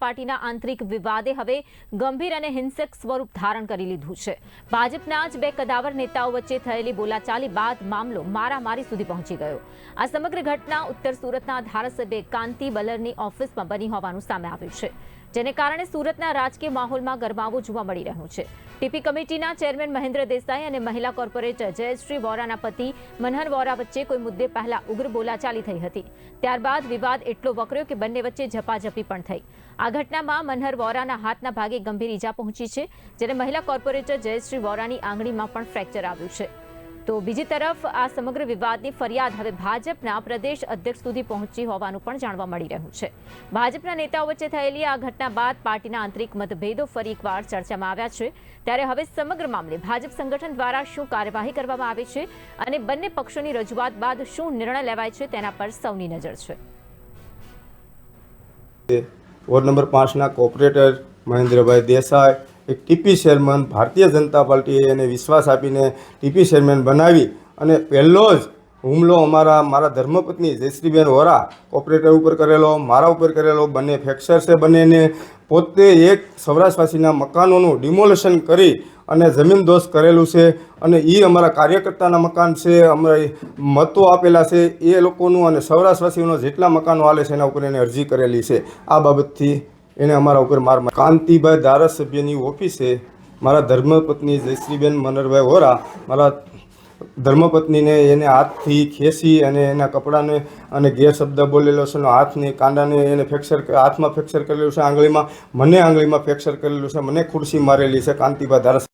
પાર્ટીના આંતરિક વિવાદે હવે ગંભીર અને હિંસક સ્વરૂપ ધારણ કરી લીધું છે। ભાજપના જ બે કદાવર નેતાઓ વચ્ચે થયેલી બોલાચાલી બાદ મામલો મારામારી સુધી પહોંચી ગયો। આ સમગ્ર ઘટના ઉત્તર સુરતના ધારાસભ્ય કાંતિ બલરની ઓફિસમાં બની હોવાનું સામે આવ્યું છે, જેને કારણે સુરતના રાજકીય માહોલમાં ગરમાવો જોવા મળી રહ્યો છે। ટીપી કમિટીના ચેરમેન મહેન્દ્ર દેસાઈ અને મહિલા કોર્પોરેટર જયશ્રી વોરાના પતિ મનહર વોરા વચ્ચે કોઈ મુદ્દે પહેલા ઉગ્ર બોલાચાલી થઈ હતી। ત્યારબાદ વિવાદ એટલો વકર્યો કે બંને વચ્ચે ઝપાઝપી પણ થઈ। આ ઘટનામાં મનહર વોરાના હાથના ભાગે ગંભીર ઈજા પહોંચી છે, જ્યારે મહિલા કોર્પોરેટર જયશ્રી વોરાની આંગળીમાં પણ ફ્રેક્ચર આવ્યું છે। તો બીજી તરફ આ સમગ્ર વિવાદની ફરિયાદ હવે ભાજપના પ્રદેશ અધ્યક્ષ સુધી પહોંચી હોવાનું પણ જાણવા મળી રહ્યું છે। ભાજપના નેતાઓ વચ્ચે થયેલી આ ઘટના બાદ પાર્ટીના આંતરિક મતભેદો ફરી એકવાર ચર્ચામાં આવ્યા છે। ત્યારે હવે સમગ્ર મામલે ભાજપ સંગઠન દ્વારા શું કાર્યવાહી કરવામાં આવે છે અને બંને પક્ષોની રજૂઆત બાદ શું નિર્ણય લેવાય છે તેના પર સૌની નજર છે। વોર્ડ નંબર 5ના કોર્પોરેટર મહેન્દ્રભાઈ દેસાઈ એક ટીપી ચેરમેન ભારતીય જનતા પાર્ટીએ એને વિશ્વાસ આપીને ટીપી ચેરમેન બનાવી અને પહેલો જ હુમલો મારા ધર્મપત્ની જયશ્રીબેન વોરા કોર્પોરેટર ઉપર કરેલો, મારા ઉપર કરેલો। બંને ફ્રેક્ચર છે। બંનેને પોતે એક સૌરાષ્ટ્રવાસીના મકાનોનું ડિમોલેશન કરી અને જમીન દોષ કરેલું છે અને એ અમારા કાર્યકર્તાના મકાન છે, અમારે મતો આપેલા છે એ લોકોનું અને સૌરાષ્ટ્રવાસીઓના જેટલા મકાનો હાલે છે એના ઉપર એને અરજી કરેલી છે। આ બાબતથી એને અમારા ઉપર કાંતિભાઈ ધારાસભ્યની ઓફિસે મારા ધર્મપત્ની જયશ્રીબેન મનહરભાઈ વોરા મારા ધર્મપત્નીને એને હાથથી ખેંચી અને એના કપડાને અને ગેરશબ્દ બોલેલો છે, હાથને કાંડાને એને હાથમાં ફ્રેક્ચર કરેલું છે, આંગળીમાં ફ્રેક્ચર કરેલું છે, મને ખુરશી મારેલી છે કાંતિભાઈ ધારાસભ્ય